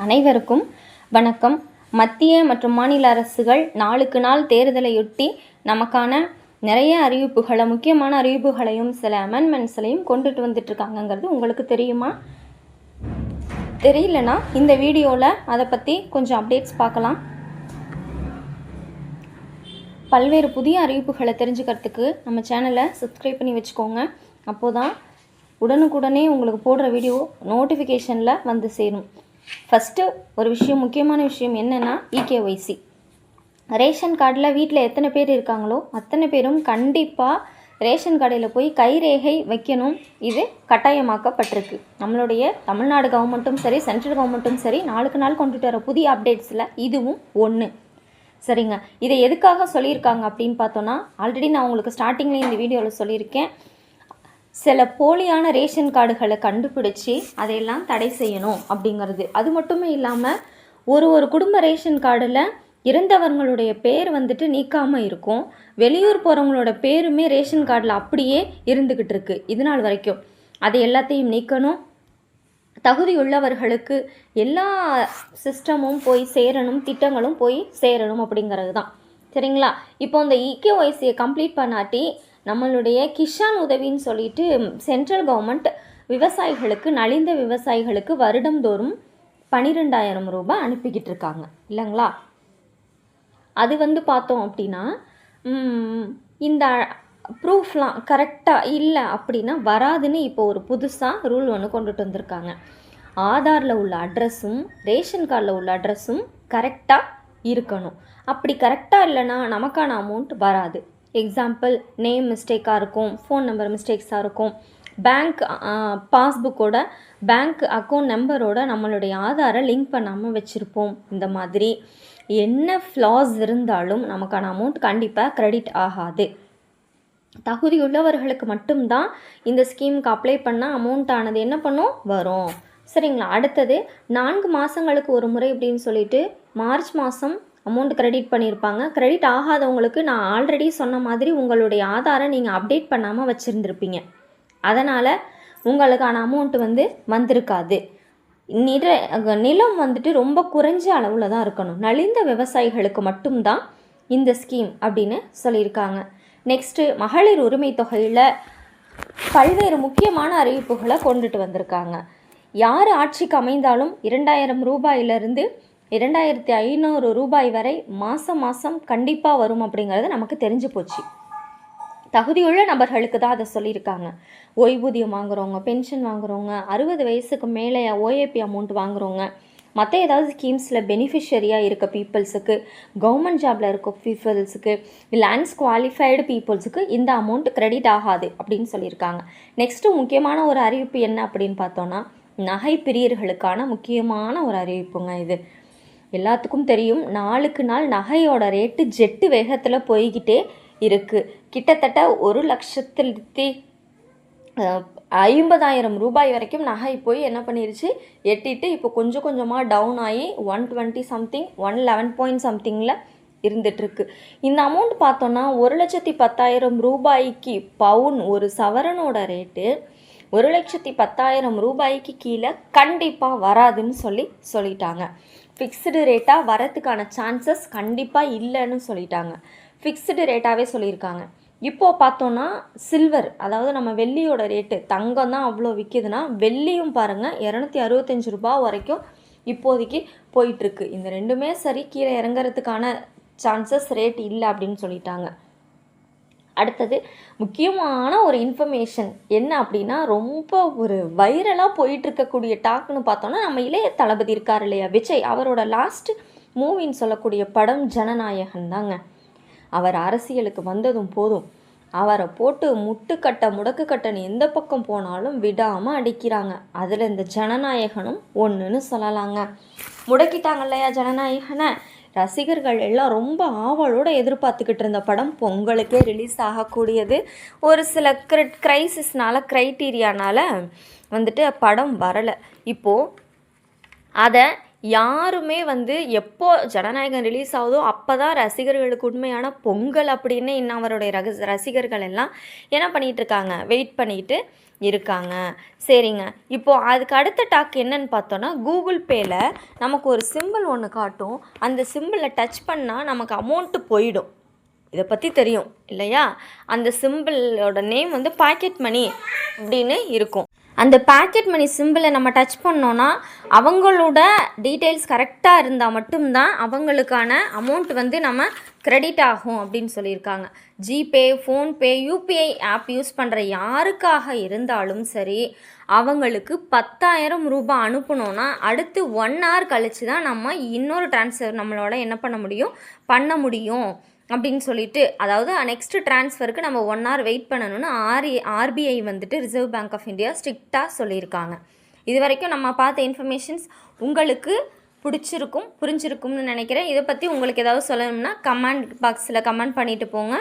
அனைவருக்கும் வணக்கம். மத்திய மற்றும் மாநில அரசுகள் நாளுக்கு நாள் தேர்தலையொட்டி நமக்கான நிறைய அறிவிப்புகளை, முக்கியமான அறிவிப்புகளையும் சில அமெண்ட்மெண்ட்ஸ்லையும் கொண்டுட்டு வந்துட்டுருக்காங்கங்கிறது உங்களுக்கு தெரியுமா? தெரியலனா இந்த வீடியோவில் அதை பற்றி கொஞ்சம் அப்டேட்ஸ் பார்க்கலாம். பல்வேறு புதிய அறிவிப்புகளை தெரிஞ்சுக்கிறதுக்கு நம்ம சேனலை சப்ஸ்கிரைப் பண்ணி வச்சுக்கோங்க. அப்போ தான் உடனுக்குடனே உங்களுக்கு போடுற வீடியோ நோட்டிஃபிகேஷனில் வந்து சேரும். ஃபஸ்ட்டு ஒரு விஷயம், முக்கியமான விஷயம் என்னென்னா இகேஒய்சி. ரேஷன் கார்டில் வீட்டில் எத்தனை பேர் இருக்காங்களோ அத்தனை பேரும் கண்டிப்பாக ரேஷன் கடையில் போய் கைரேகை வைக்கணும். இது கட்டாயமாக்கப்பட்டிருக்கு. நம்மளுடைய தமிழ்நாடு கவர்மெண்ட்டும் சரி, சென்ட்ரல் கவர்மெண்ட்டும் சரி, நாளுக்கு நாள் கொண்டுட்டு வர புதிய அப்டேட்ஸில் இதுவும் ஒன்று. சரிங்க, இதை எதுக்காக சொல்லியிருக்காங்க அப்படின்னு பார்த்தோன்னா, ஆல்ரெடி நான் உங்களுக்கு ஸ்டார்டிங்கில் இந்த வீடியோவில் சொல்லியிருக்கேன். சில போலியான ரேஷன் கார்டுகளை கண்டுபிடிச்சி அதையெல்லாம் தடை செய்யணும் அப்படிங்கிறது. அது மட்டுமே இல்லாமல் ஒரு குடும்ப ரேஷன் கார்டில் இறந்தவர்களுடைய பேர் நீக்காமல் இருக்கும். வெளியூர் போகிறவங்களோட பேருமே ரேஷன் கார்டில் அப்படியே இருந்துக்கிட்டு இருக்கு இது நாள் வரைக்கும். அதை எல்லாத்தையும் நீக்கணும். தகுதி உள்ளவர்களுக்கு எல்லா சிஸ்டமும் போய் சேரணும், திட்டங்களும் போய் சேரணும் அப்படிங்கிறது தான். சரிங்களா? இப்போ இந்த இகேஒய்சியை கம்ப்ளீட் பண்ணாட்டி நம்மளுடைய கிஷான் உதவின்னு சொல்லிட்டு சென்ட்ரல் கவர்மெண்ட் விவசாயிகளுக்கு, நலிந்த விவசாயிகளுக்கு வருடந்தோறும் 12,000 ரூபாய் அனுப்பிக்கிட்டு இருக்காங்க இல்லைங்களா? அது பார்த்தோம் அப்படின்னா இந்த ப்ரூஃப்லாம் கரெக்டாக இல்லை அப்படின்னா வராதுன்னு இப்போ ஒரு புதுசாக ரூல் ஒன்று கொண்டுட்டு வந்திருக்காங்க. ஆதாரில் உள்ள அட்ரஸும் ரேஷன் கார்டில் உள்ள அட்ரஸும் கரெக்டாக இருக்கணும். அப்படி கரெக்டாக இல்லைன்னா நமக்கான அமௌண்ட் வராது. எக்ஸாம்பிள், நேம் மிஸ்டேக்காக இருக்கும், ஃபோன் நம்பர் மிஸ்டேக்ஸாக இருக்கும், பேங்க் பாஸ்புக்கோட பேங்க் அக்கௌண்ட் நம்பரோட நம்மளுடைய ஆதாரை லிங்க் பண்ணாமல் வச்சுருப்போம். இந்த மாதிரி என்ன ஃப்ளாஸ் இருந்தாலும் நமக்கான அமௌண்ட் கண்டிப்பாக கிரெடிட் ஆகாது. தகுதி உள்ளவர்களுக்கு மட்டும்தான் இந்த ஸ்கீமுக்கு அப்ளை பண்ணால் அமௌண்ட் ஆனது என்ன பண்ணும், வரும். சரிங்களா? அடுத்தது 4 மாதங்களுக்கு ஒரு முறை அப்படின்னு சொல்லிட்டு மார்ச் மாதம் அமௌண்ட் கிரெடிட் பண்ணியிருப்பாங்க. கிரெடிட் ஆகாதவங்களுக்கு நான் ஆல்ரெடி சொன்ன மாதிரி உங்களுடைய ஆதாரை நீங்கள் அப்டேட் பண்ணாமல் வச்சுருந்துருப்பீங்க. அதனால் உங்களுக்கான அமௌண்ட் வந்திருக்காது. நிலம் ரொம்ப குறைஞ்ச அளவில் தான் இருக்கணும். நலிந்த விவசாயிகளுக்கு மட்டும்தான் இந்த ஸ்கீம் அப்படின்னு சொல்லியிருக்காங்க. நெக்ஸ்ட்டு, மகளிர் உரிமை தொகையில் பல்வேறு முக்கியமான அறிவிப்புகளை கொண்டுட்டு வந்திருக்காங்க. யார் ஆட்சிக்கு அமைந்தாலும் 2,000 ரூபாயிலிருந்து 2,500 ரூபாய் வரை மாதம் கண்டிப்பாக வரும் அப்படிங்கிறது நமக்கு தெரிஞ்சு போச்சு. தகுதியுள்ள நபர்களுக்கு தான் அதை சொல்லியிருக்காங்க. ஓய்வூதியம் வாங்குறவங்க, பென்ஷன் வாங்குறவங்க, 60 வயசுக்கு மேலே ஓஏபி அமௌண்ட் வாங்குறவங்க, மற்ற ஏதாவது ஸ்கீம்ஸில் பெனிஃபிஷரியாக இருக்க பீப்புள்ஸுக்கு, கவர்மெண்ட் ஜாபில் இருக்க பீப்புள்ஸுக்கு, இல்லை அன்ஸ்குவாலிஃபைடு பீப்புள்ஸுக்கு இந்த அமௌண்ட் கிரெடிட் ஆகாது அப்படின்னு சொல்லியிருக்காங்க. நெக்ஸ்ட்டு முக்கியமான ஒரு அறிவிப்பு என்ன அப்படின்னு பார்த்தோன்னா, நகை பிரியர்களுக்கான முக்கியமான ஒரு அறிவிப்புங்க இது. எல்லாத்துக்கும் தெரியும், நாளுக்கு நாள் நகையோட ரேட்டு ஜெட்டு வேகத்தில் போய்கிட்டே இருக்குது. கிட்டத்தட்ட 1,50,000 ரூபாய் வரைக்கும் நகை போய் என்ன பண்ணிருச்சு, எட்டிட்டு இப்போ கொஞ்சம் கொஞ்சமாக டவுன் ஆகி 120 சம்திங் 111 பாயிண்ட் சம்திங்கில் இருந்துகிட்ருக்கு. இந்த அமௌண்ட் பார்த்தோன்னா 1,10,000 ரூபாய்க்கு பவுன், ஒரு சவரனோட ரேட்டு 1,10,000 ரூபாய்க்கு கீழே கண்டிப்பாக வராதுன்னு சொல்லிட்டாங்க. ஃபிக்ஸ்டு ரேட்டாக வரத்துக்கான சான்சஸ் கண்டிப்பாக இல்லைன்னு சொல்லிட்டாங்க. ஃபிக்ஸ்டு ரேட்டாகவே சொல்லியிருக்காங்க. இப்போது பார்த்தோன்னா சில்வர், அதாவது நம்ம வெள்ளியோட ரேட்டு, தங்கம் தான் அவ்வளோ விற்கிதுன்னா வெள்ளியும் பாருங்கள் 265 ரூபா வரைக்கும் இப்போதைக்கு போயிட்டுருக்கு. இந்த ரெண்டுமே சரி, கீழே இறங்குறதுக்கான சான்சஸ் ரேட் இல்லை அப்படின்னு சொல்லிட்டாங்க. அடுத்தது முக்கியமான ஒரு இன்ஃபர்மேஷன் என்ன அப்படின்னா, ரொம்ப ஒரு வைரலாக போயிட்டுருக்கக்கூடிய டாக்னு பார்த்தோன்னா, நம்ம இளைய தளபதி இருக்கார் இல்லையா, விஜய், அவரோட லாஸ்ட் மூவின்னு சொல்லக்கூடிய படம் ஜனநாயகன் தாங்க. அவர் அரசியலுக்கு வந்ததும் போதும் அவரை போட்டு முடக்குக்கட்டன்னு எந்த பக்கம் போனாலும் விடாமல் அடிக்கிறாங்க. அதில் இந்த ஜனநாயகனும் ஒன்றுன்னு சொல்லலாங்க. முடக்கிட்டாங்க இல்லையா ஜனநாயகனை. ரசிகர்கள் எல்லாம் ரொம்ப ஆவலோடு எதிர்பார்த்துக்கிட்டு இருந்த படம் பொங்கலுக்கே ரிலீஸ் ஆகக்கூடியது. ஒரு சில க்ரைட்டீரியானால் படம் வரலை. இப்போது அதை யாருமே எப்போ ஜனநாயகன் ரிலீஸ் ஆகுதோ அப்போ தான் ரசிகர்களுக்கு உண்மையான பொங்கல் அப்படின்னு இன்னும் அவருடைய ரசிகர்கள் எல்லாம் என்ன பண்ணிகிட்ருக்காங்க, வெயிட் பண்ணிவிட்டு இருக்காங்க. சரிங்க. இப்போது அதுக்கு அடுத்த டாக் என்னன்னு பார்த்தோன்னா, கூகுள் பேயில் நமக்கு ஒரு சிம்பிள் ஒன்று காட்டும். அந்த சிம்பிளை டச் பண்ணால் நமக்கு அமௌண்ட்டு போயிடும். இதை பற்றி தெரியும் இல்லையா? அந்த சிம்பிளோட நேம் வந்து பாக்கெட் மணி அப்படின்னு இருக்கும். அந்த பாக்கெட் மணி சிம்பிளை நம்ம டச் பண்ணோன்னா அவங்களோட டீட்டெயில்ஸ் கரெக்டாக இருந்தால் மட்டும்தான் அவங்களுக்கான அமௌண்ட் வந்து நம்ம கிரெடிட் ஆகும் அப்படின்னு சொல்லியிருக்காங்க. GPay, PhonePe, UPI app use பண்ணுற யாருக்காக இருந்தாலும் சரி, அவங்களுக்கு 10,000 ரூபாய் அனுப்பணுன்னா அடுத்து 1 hour கழித்து தான் நம்ம இன்னொரு ட்ரான்ஸ்ஃபர் நம்மளோட என்ன பண்ண முடியும் அப்படின்னு சொல்லிட்டு, அதாவது நெக்ஸ்ட்டு ட்ரான்ஸ்ஃபருக்கு நம்ம 1 hour வெயிட் பண்ணணும்னு ஆர்பிஐ வந்துட்டு ரிசர்வ் பேங்க் ஆஃப் இந்தியா ஸ்ட்ரிக்டாக சொல்லியிருக்காங்க. இது வரைக்கும் நம்ம பார்த்த இன்ஃபர்மேஷன்ஸ் உங்களுக்கு புரிஞ்சிருக்கும்னு நினைக்கிறேன். இதை பற்றி உங்களுக்கு ஏதாவது சொல்லணும்னா கமெண்ட் பாக்ஸில் கமெண்ட் பண்ணிவிட்டு போங்க.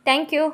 தேங்க்யூ.